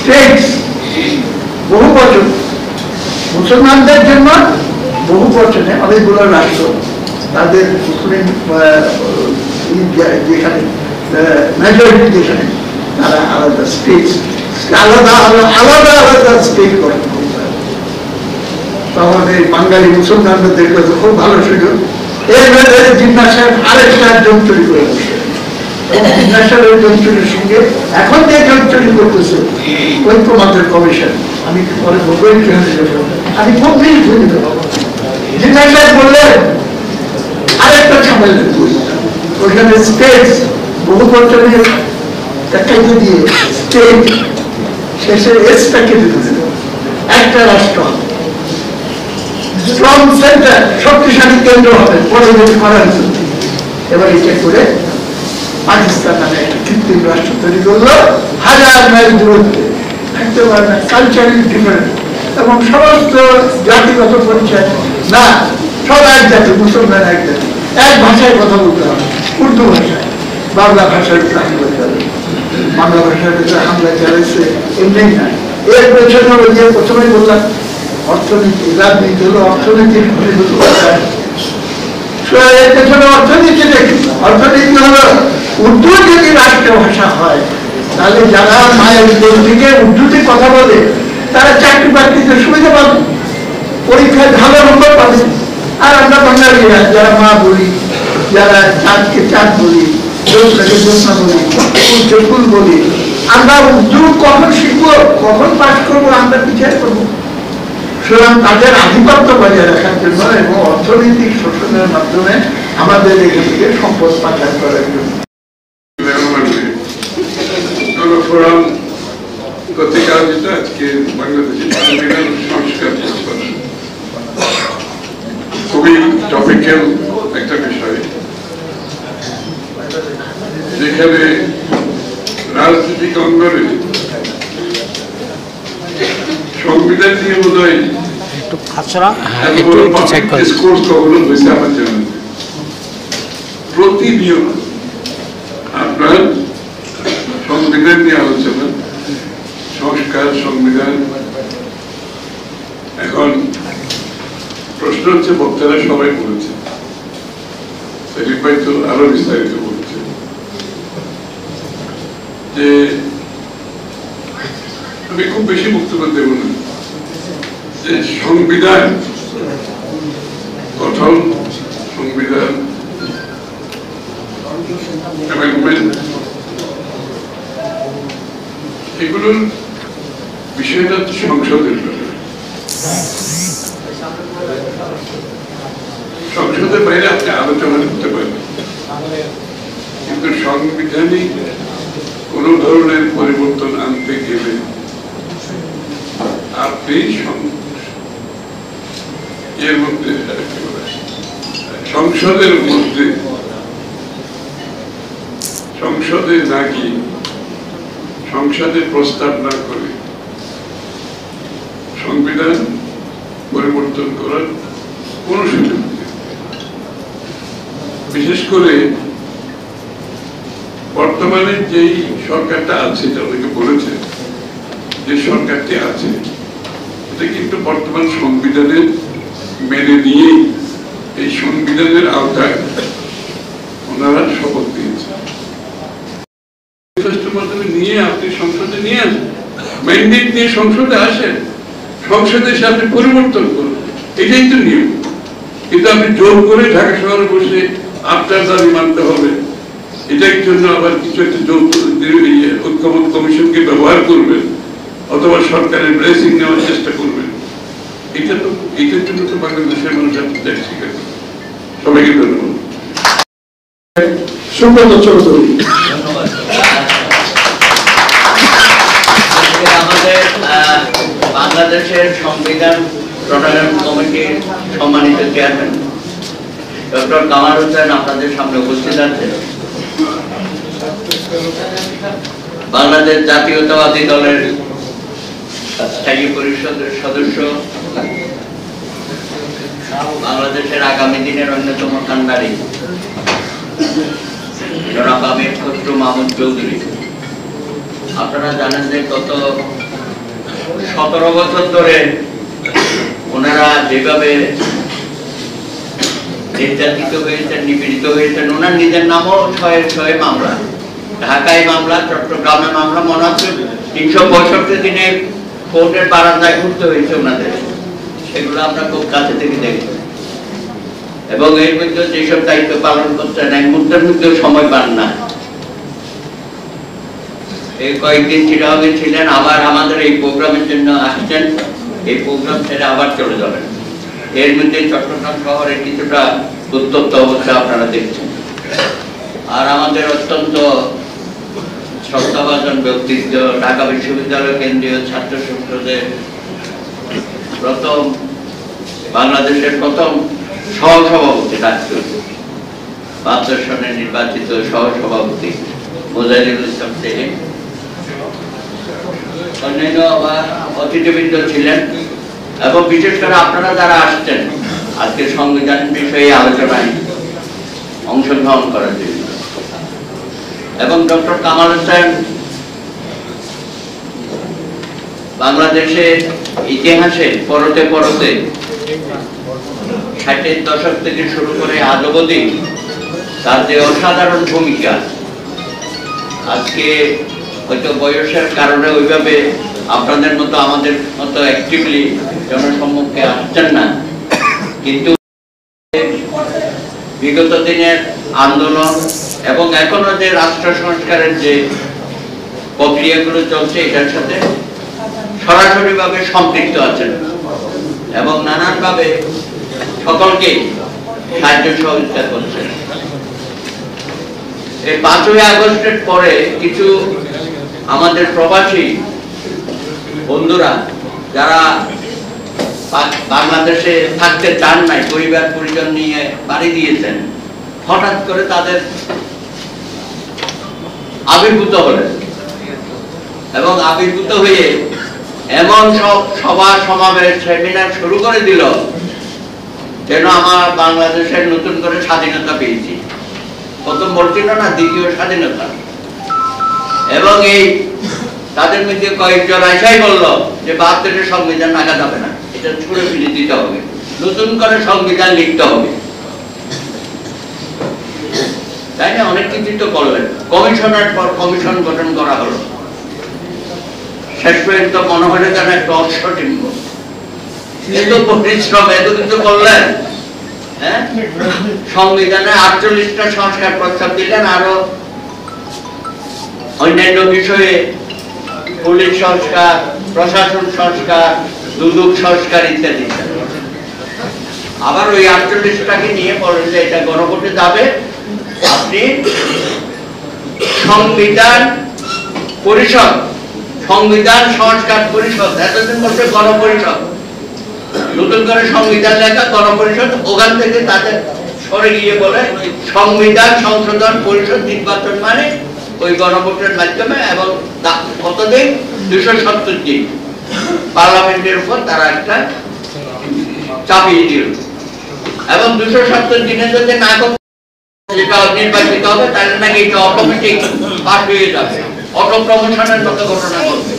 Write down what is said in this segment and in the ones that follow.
States বহু বচন, মুসলমানদের জন্য বহু বচনে অনেকগুলো রাষ্ট্র তাদের মুসলিম যেখানে মেজরিটি যেখানে তারা আলাদা স্টেটস আলাদা আলাদা আলাদা স্টেট গঠন করতে হবে। তখন এই বাঙালি মুসলমানদের দেখলে তো খুব ভালো সুযোগ। এর ভেতরে জিন্না সাহেব আরেকটা যন্ত্রী করে বসে, জিন্না সাহেবের যন্ত্রীর সঙ্গে এখন যে যন্ত্রী করতেছে ঐক্যমতের কমিশন, আমি পরে বলবেন আমি খুব বেশি বুঝি জিন্না সাহেব বললেন আরেকটা ঝামেলা ওইখানে স্টেটস বহু বছরের কেটে দিয়ে স্টেট শেষে এসটা কেটে দিল, একটা রাষ্ট্র স্ট্রং সেন্টার শক্তিশালী কেন্দ্র হবে পরিবেশ করার জন্য। এবার এটা করে পাকিস্তান নামে একটা কৃত্রিম রাষ্ট্র তৈরি করলো, হাজার মাইল দূরত্বে, থাকতে পারে না, কালচারালি ডিফারেন্ট এবং সমস্ত জাতিগত পরিচয় না, সব এক জাতি, মুসলমান এক জাতি, এক ভাষায় কথা বলতে হবে, উর্দু ভাষায়, বাংলা ভাষার উপরে হামলা চালাবে, বাংলা ভাষার ভিতরে হামলা চালাইছে এমনি না। এর পেছনে ওই যে প্রথমে বললাম অর্থনীতি, রাজনীতি হলো অর্থনীতির এর পেছনে অর্থনীতি দেখি, অর্থনীতি হলো উর্দু যদি রাষ্ট্রীয় ভাষা হয় তাহলে যারা মায়ের দিকে উর্দুতে কথা বলে তারা চাকরি বাকরিতে সুবিধা পাবে, পরীক্ষায় ভালো নম্বর পাবে। আর আমরা বাঙালিরা যারা মা বলি, যারা চাঁদকে চাঁদ বলি, জ্যোৎস্নাকে জ্যোৎস্না বলি, ফুলকে ফুল বলি, আমরা উর্দু কখন শিখবো, কখন পাঠ করবো, আমরা পিছিয়ে করবো। সুতরাং তাদের আধিপত্য বজায় রাখার জন্য এবং অর্থনৈতিক শোষণের মাধ্যমে আমাদের এখান থেকে সম্পদ পাচার করার জন্য খুবই টপিক্যাল একটা বিষয়, যেখানে রাজনৈতিক অঙ্গনে সংবিধান নিয়ে বোধ হয় আমার জন্য প্রতিনিয়ত আপনার সংবিধান নিয়ে আলোচনা, সংস্কার, সংবিধান। এখন প্রশ্ন হচ্ছে, বক্তারা সবাই বলেছে, সেলিম ভাই তো আরো বিস্তারিত বলছে যে আমি খুব বেশি বক্তব্য দেব না, যে সংবিধান গঠন, সংবিধান অ্যামেন্ডমেন্ট, এগুলোর বিষয়টা সংসদের ব্যাপারে। সংসদের বাইরে আপনি আলোচনা করতে পারেন, কিন্তু সাংবিধানিক কোন ধরনের পরিবর্তন আনতে গেলে আপনি এর মধ্যে সংসদের মধ্যে সংসদে না গিয়ে, সংসদে প্রস্তাব না করে সংবিধান পরিবর্তন করার কোন সুযোগ নেই। বিশেষ করে বর্তমানে যেই সরকারটা আছে, যাদেরকে বলেছে যে সরকারটি আছে, এটা কিন্তু বর্তমান সংবিধানের মেনে নিয়ে এই সংবিধানের আওতায় ওনারা শপথ দিয়েছে। মাধ্যমে নিয়ে আপনি সংসদে নিয়ে আসেন, ম্যান্ডেট নিয়ে সংসদে আসেন, সংসদে এসে আপনি পরিবর্তন করুন, এটাই তো নিয়ম। কিন্তু আপনি জোর করে ঢাকা শহরে বসে আপনার দাবি মানতে হবে, এটার জন্য আবার কিছু একটা ঐক্যমত কমিশনকে ব্যবহার করবেন অথবা সরকারের ব্লেসিং নেওয়ার চেষ্টা করবেন, এটা তো এটার জন্য তো বাংলাদেশের মানুষ স্বীকার করবে। সবাইকে ধন্যবাদ। সুব্রত চৌধুরী। আমাদের বাংলাদেশের সংবিধান প্রণয়ন কমিটির সম্মানিত চেয়ারম্যান ডক্টর কামাল হোসেন আপনাদের সামনে উপস্থিত আছে। বাংলাদেশ জাতীয়তাবাদী দলের স্থায়ী পরিষদের সদস্য, বাংলাদেশের আগামী দিনের অন্যতম কান্ডারি জনাব আমির খসরু মাহমুদ চৌধুরী। আপনারা জানেন যে গত 17 বছর ধরে ওনারা যেভাবে নির্যাতিত হয়েছেন, নিপীড়িত হয়েছেন, ওনার নিজের নামও ছয় মামলা, ঢাকায় মামলা, চট্টগ্রামে মামলা, মনে হচ্ছে 365 দিনে কোর্টের বারান্দায় ঘুরতে হয়েছে ওনাদের। সেগুলো আমরা খুব কাছে থেকে দেখি এবং এর মধ্যে যেসব দায়িত্ব পালন করছেন এক মুহূর্তের মধ্যেও সময় পান না। এই কয়েকদিন চিরাগে ছিলেন, আবার আমাদের এই প্রোগ্রামের জন্য আসছেন, এই প্রোগ্রাম ছেড়ে আবার চলে যাবেন। এর মধ্যে চট্টগ্রাম শহরের কিছুটা উত্তপ্ত অবস্থা আপনারা দেখছেন। আর আমাদের অত্যন্ত শ্রদ্ধাভাজন ব্যক্তিত্ব, ঢাকা বিশ্ববিদ্যালয় কেন্দ্রীয় ছাত্র সংসদের বাংলাদেশের প্রথম সহসভাপতি, রাষ্ট্রীয় নির্বাচিত সহসভাপতি মোজাহিদুল ইসলাম সেলিম, অন্যান্য অতিথিবৃন্দ ছিলেন এবং বিশেষ করে আপনারা যারা আসছেন আজকে সংবিধান বিষয়ে আলোচনায় অংশগ্রহণ করার জন্য। এবং ডক্টর কামাল হোসেন বাংলাদেশের ইতিহাসে পরতে পরতে 60-এর দশক থেকে শুরু করে আজ অবধি তার যে অসাধারণ ভূমিকা, আজকে হয়তো বয়সের কারণে ওইভাবে আপনাদের মতো আমাদের মতো অ্যাক্টিভলি জনসম্মুখে আসছেন না, কিন্তু বিগত দিনের আন্দোলন এবং এখনো যে রাষ্ট্র সংস্কারের যে প্রক্রিয়াগুলো চলছে এটার সাথে সরাসরি ভাবে সম্পৃক্ত আছেন এবং নানানভাবে সকলকে সাহায্য সহযোগিতা করছেন। এই 5ই আগস্টের পরে কিছু আমাদের প্রবাসী বন্ধুরা যারা বাংলাদেশে থাকতে চান নাই, পরিবার পরিজন নিয়ে বাড়ি দিয়েছেন, হঠাৎ করে তাদের আবির্ভূত হলেন এবং আবির্ভূত হয়ে এমন সব সভা সমাবেশ সেমিনার শুরু করে দিল যেন আমার বাংলাদেশের নতুন করে স্বাধীনতা পেয়েছি, প্রথম বলছিল না দ্বিতীয় স্বাধীনতা। এবং এই তাদের মধ্যে কয়েকজন আইসাই বলল যে 72-এর সংবিধান রাখা যাবে না, এটা ছুড়ে ফেলে দিতে হবে, নতুন করে সংবিধান লিখতে হবে। তাই না, অনেক কিছু তো করলেন, কমিশনের পর কমিশন গঠন করা হলো, শেষ পর্যন্ত মনে হলে যেন একটা অশ্বটিম্ব, এত পরিশ্রম এত কিছু করলেন। হ্যাঁ, সংবিধানে 48টা সংস্কার প্রস্তাব দিলেন, আরো অন্যান্য বিষয়ে পুলিশ সংস্কার, প্রশাসন সংস্কার, দুদক সংস্কার ইত্যাদি। আবার ওই 48টাকে নিয়ে বলেন যে এটা গণভোটে যাবে, আপনি সংবিধান পরিষদ, সংবিধান সংস্কার পরিষদ, এতদিন বলছে গণপরিষদ, নতুন করে সংবিধান লেখা গণপরিষদ, ওখান থেকে তাদের সরে গিয়ে বলে সংবিধান সংশোধন পরিষদ নির্বাচন মানে ওই গণভোটের মাধ্যমে, এবং কতদিন 270 দিন পার্লামেন্টের উপর তারা একটা চাপিয়ে দিল এবং 270 দিনে যদি না নির্বাচিত হবে তাহলে নাকি এটা অটোমেটিক পাস হয়ে যাবে, অটো প্রমোশনের মতো ঘটনা ঘটবে।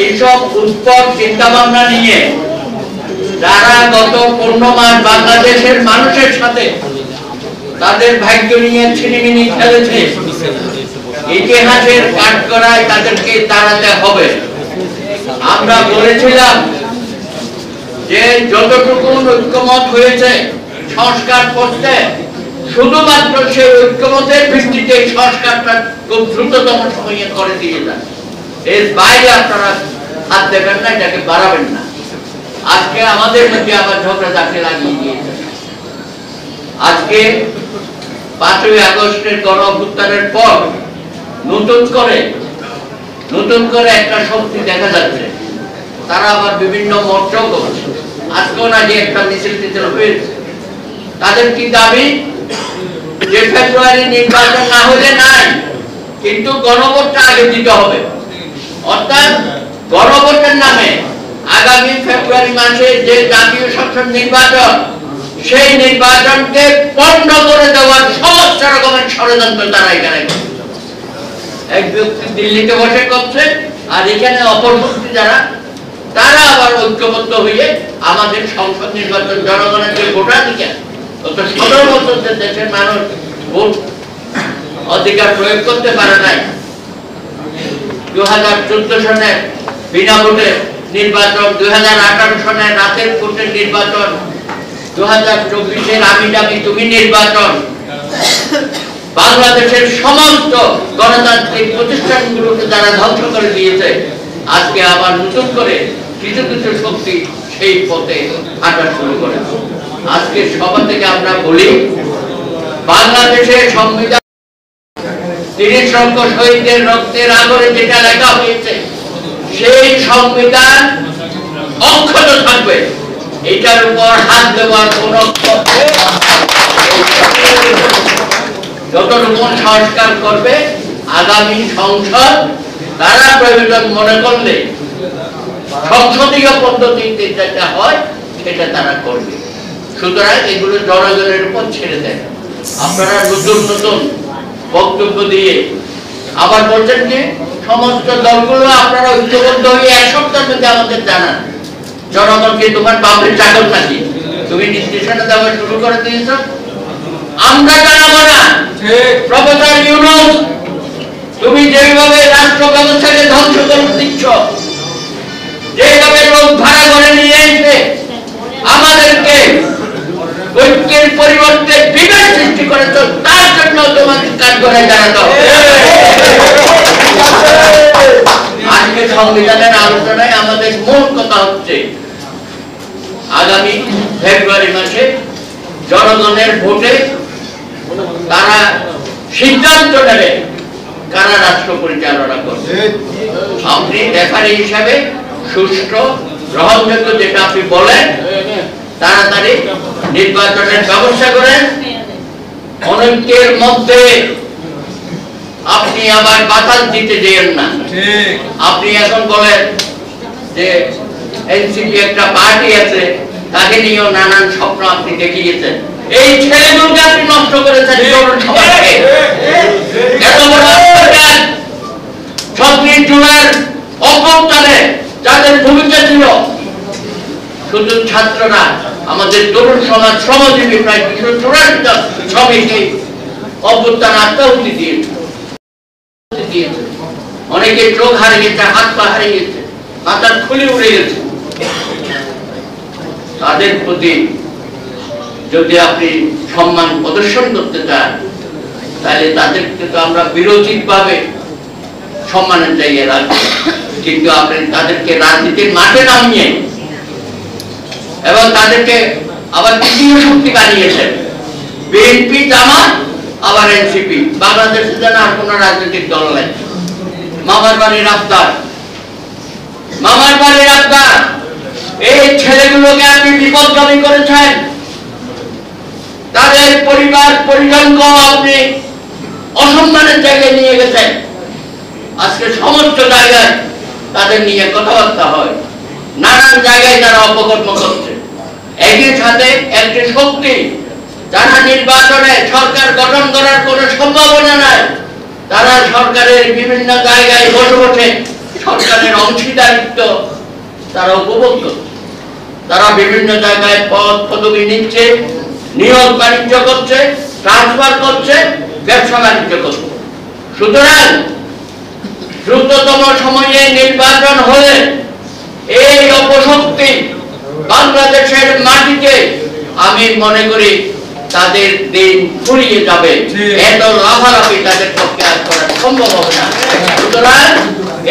এইসব উৎপট চিন্তা ভাবনা নিয়ে যারা গত 15 মাস বাংলাদেশের মানুষের সাথে তাদের ভাগ্য নিয়ে ছিনিমিনি খেলেছে, ইতিহাসের কাঠগড়ায় তাদেরকে দাঁড়াতে হবে। আমরা বলেছিলাম যে যতটুকু ঐক্যমত হয়েছে সংস্কার করতে, শুধুমাত্র সেই ঐক্যমতের ভিত্তিতে সংস্কারটা খুব দ্রুততম সময়ে করে দিয়ে যান, এর বাইরে আপনারা হাত দেবেন না, এটাকে বাড়াবেন না। আজকে আমাদের মধ্যে আবার ঝগড়াঝাটি লাগিয়ে দিয়েছে। আজকে 5ই আগস্টের গণ অভ্যুত্থানের পর নতুন করে একটা শক্তি দেখা যাচ্ছে, তারা আবার বিভিন্ন মঞ্চ করছে। আজকেও নাকি একটা মিছিল হয়েছে। তাদের কি দাবি যে ফেব্রুয়ারি নির্বাচন না হলে নাই, কিন্তু গণভোটটা আগে দিতে হবে, অর্থাৎ গণভোটের নামে আগামী ফেব্রুয়ারি মাসে যে জাতীয় সংসদ নির্বাচন, সেই নির্বাচনকে পণ্ড করে দেওয়ার সমস্ত রকমের ষড়যন্ত্র তারা এখানে এক ব্যক্তি দিল্লিতে বসে করছে, আর এখানে অপর শক্তি যারা তারা আবার ঐক্যবদ্ধ হয়ে আমাদের সংসদ নির্বাচন জনগণের যে ভোটাধিকার, গত 17 বছর দেশের মানুষ ভোট অধিকার প্রয়োগ করতে পারে নাই। 2014 সনের বিনা ভোটে নির্বাচন, 2018 সনের রাতের ভোটের নির্বাচন, 2024-এর আমি দামি তুমি নির্বাচন, বাংলাদেশের সমস্ত গণতান্ত্রিক প্রতিষ্ঠানগুলোকে যারা ধ্বংস করে দিয়েছে, আজকে আবার নতুন করে কিছু কিছু শক্তি সেই পথে হাঁটা শুরু করে। আজকে সভা থেকে আমরা বলি, বাংলাদেশের সংবিধান 30 লক্ষ শহীদদের রক্তের আগরে যেটা লেখা হয়েছে, সেই সংবিধান অক্ষত থাকবে। এটার উপর হাত দেওয়ার কোন যতটুকু সংস্কার করবে আগামী সংসদ তারা প্রয়োজন মনে করলে সংসদীয় পদ্ধতিতে যেটা হয় সেটা তারা করবে। সুতরাং এগুলো জনগণের উপর ছেড়ে দেন। আপনারা নতুন নতুন বক্তব্য দিয়ে আবার বলছেন যে সমস্ত দলগুলো আপনারা ঐক্যবদ্ধ হয়ে এক সপ্তাহের মধ্যে আমাদের জানান। জনগণকে তোমার বাপের চাকর নাকি, তুমি নির্দেশনা দেওয়া শুরু করে দিয়েছ, আমরা জানাবো না। প্রফেসর ইউনূস, তুমি যেভাবে রাষ্ট্র ব্যবস্থাকে ধ্বংস করে দিচ্ছ, যেভাবে লোক ভাড়া করে নিয়ে এসে আমাদেরকে ঐক্যের পরিবর্তে বিভেদ সৃষ্টি করেছ, তার জন্য তোমাকে কাজ করে জানাতে হবে। আজকে সংবিধানের আলোচনায় আমাদের মূল কথা হচ্ছে আগামী ফেব্রুয়ারি মাসে জনগণের ভোটে তারা সিদ্ধান্ত নেবে কারা রাষ্ট্র পরিচালনা করবে। আপনি রেফারি হিসাবে সুষ্ঠু গ্রহণযোগ্য যেটা আপনি বলেন, তাড়াতাড়ি নির্বাচনের ব্যবস্থা করেন। অনেকের মধ্যে আপনি আবার বাতাস দিতে যেন না। আপনি এখন বলেন যে এনসিপি একটা পার্টি আছে, তাকে নিয়েও নানান স্বপ্ন আপনি দেখিয়েছেন। এই ছেলেগুলোকে আপনি নষ্ট করেছেন। এত বড় জুলাইয়ের অভ্যুত্থানে যাদের ভূমিকা ছিল, শুধু ছাত্ররা, আমাদের তরুণ সমাজ, শ্রমজীবী প্রায় 284 জন শ্রমিক এই অভ্যুত্থান আত্মাহুতি দিয়েছে। অনেকে চোখ হারিয়েছে, হাত পা হারিয়েছে, মাথার খুলি উড়ে গেছে। তাদের প্রতি যদি আপনি সম্মান প্রদর্শন করতে চান, তাহলে তাদেরকে তো আমরা বিরোচিত ভাবে সম্মানের জায়গায় রাখবো, কিন্তু আপনি তাদেরকে রাজনীতির মাঠে নামিয়ে এবং তাদেরকে আবার তৃতীয় শক্তি বানিয়েছেন। বিএনপি, জামাত, আবার এনসিপি। বাংলাদেশে যেন আর কোন রাজনৈতিক দল নাই। মামার বাড়ির আবদার, মামার বাড়ির আবদার। এই ছেলেগুলোকে আপনি বিপদগামী করেছেন। তাদের পরিবার পরিজনকে আপনি অসম্মানের জায়গায় নিয়ে গেছেন। আজকে সমস্ত জায়গায় তাদের নিয়ে কথাবার্তা হয়, নানান জায়গায় তারা অপকর্ম করছে। একই সাথে একটি শক্তি যারা নির্বাচনে সরকার গঠন করার কোনো সম্ভাবনা নাই, তারা সরকারের বিভিন্ন জায়গায় বসে বসে সরকারের অংশীদারিত্ব তারা উপভোগ করছে। তারা বিভিন্ন জায়গায় পদ পদবি নিচ্ছে, নিয়োগ বাণিজ্য করছে, ট্রান্সফার করছে, ব্যবসা বাণিজ্য করছে। সুতরাং দ্রুততম সময়ে নির্বাচন হলে এই অপশক্তি বাংলাদেশের মাটিতে, আমি মনে করি তাদের দিন ফুরিয়ে যাবে। এত লাফালাফি তাদের পক্ষে আর করা সম্ভব হবে না। সুতরাং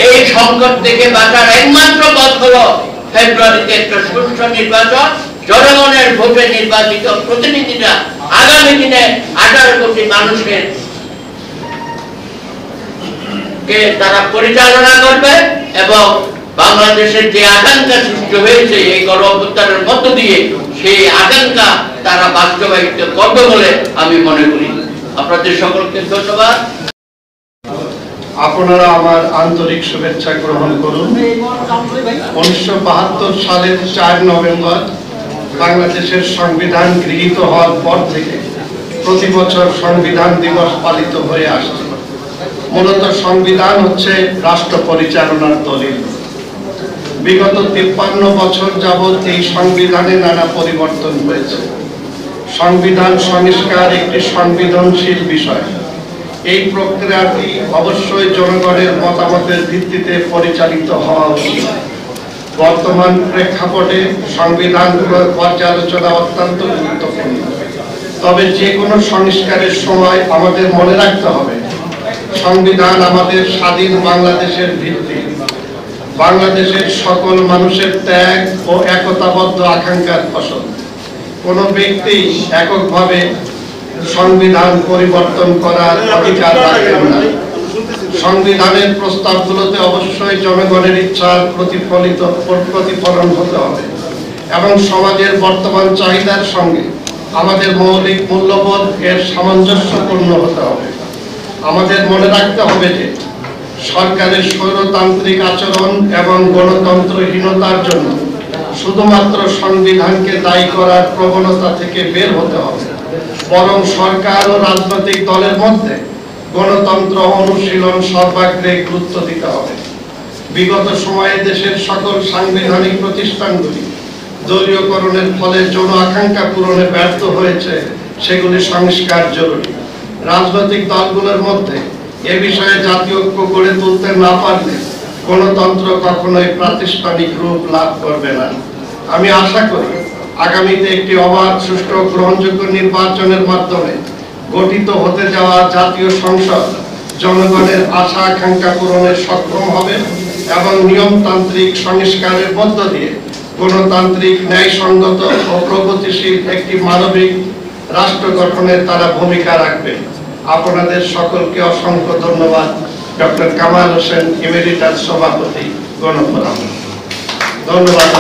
এই সংকট থেকে বাঁচার একমাত্র পথ হলো ফেব্রুয়ারিতে একটা সুষ্ঠু নির্বাচন, জনগণের ভোটে নির্বাচিত প্রতিনিধিরা আগামী দিনে 18 কোটি মানুষের কে তারা পরিচালনা করবে এবং বাংলাদেশের যে আকাঙ্ক্ষা সৃষ্টি হয়েছে এই গণ অভ্যুত্থানের মধ্য দিয়ে, সেই আকাঙ্ক্ষা তারা বাস্তবায়িত করবে বলে আমি মনে করি। আপনাদের সকলকে ধন্যবাদ। আপনারা আমার আন্তরিক শুভেচ্ছা গ্রহণ করুন। 1972 সালের 4 নভেম্বর বাংলাদেশের সংবিধান গৃহীত হওয়ার পর থেকে প্রতি বছর সংবিধান দিবস পালিত হয়ে আসছে। মূলত সংবিধান হচ্ছে রাষ্ট্র পরিচালনার দলিল। বিগত 53 বছর যাবৎ এই সংবিধানে নানা পরিবর্তন হয়েছে। সংবিধান সংস্কার একটি সংবেদনশীল বিষয়। এই প্রক্রিয়াটি অবশ্যই জনগণের মতামতের ভিত্তিতে পরিচালিত হওয়া উচিত। বর্তমান প্রেক্ষাপটে সংবিধান পর্যালোচনা অত্যন্ত গুরুত্বপূর্ণ। তবে যে কোনো সংস্কারের সময় আমাদের মনে রাখতে হবে, সংবিধান আমাদের স্বাধীন বাংলাদেশের ভিত্তি, বাংলাদেশের সকল মানুষের ত্যাগ ও একতাবদ্ধ আকাঙ্ক্ষার ফসল। কোনো ব্যক্তি এককভাবে সংবিধান পরিবর্তন করার অধিকার রাখেন না। সংবিধানের প্রস্তাবগুলোতে অবশ্যই জনগণের ইচ্ছার প্রতিফলন হতে হবে এবং সমাজের বর্তমান চাহিদার সঙ্গে আমাদের মৌলিক মূল্যবোধ এর সামঞ্জস্যপূর্ণ হতে হবে। আমাদের মনে রাখতে হবে যে সরকারের স্বৈরতান্ত্রিক আচরণ এবং গণতন্ত্রহীনতার জন্য শুধুমাত্র সংবিধানকে দায়ী করার প্রবণতা থেকে বের হতে হবে, বরং সরকার ও রাজনৈতিক দলের মধ্যে গণতন্ত্র অনুশীলন সর্বাগ্রে গুরুত্ব দিতে হবে। বিগত সময়ে দেশের সকল সাংবিধানিক প্রতিষ্ঠানগুলি দলীয়করণের ফলে জন আকাঙ্ক্ষা পূরণে ব্যর্থ হয়েছে, সেগুলি সংস্কার জরুরি। রাজনৈতিক দলগুলোর মধ্যে এ বিষয়ে জাতীয় ঐক্য গড়ে তুলতে না পারলে গণতন্ত্র কখনোই প্রাতিষ্ঠানিক রূপ লাভ করবে না। আমি আশা করি আগামীতে একটি অবাধ, সুষ্ঠু, গ্রহণযোগ্য নির্বাচনের মাধ্যমে গঠিত হতে যাওয়া জাতীয় সংসদ জনগণের আশা আকাঙ্ক্ষা পূরণে সক্ষম হবে এবং নিয়মতান্ত্রিক সংস্কারের মধ্য দিয়ে গণতান্ত্রিক, ন্যায়সঙ্গত ও প্রগতিশীল একটি মানবিক রাষ্ট্র গঠনে তারা ভূমিকা রাখবে। আপনাদের সকলকে অসংখ্য ধন্যবাদ। ডক্টর কামাল হোসেন, এমেরিটাস সভাপতি, গণফোরাম। ধন্যবাদ।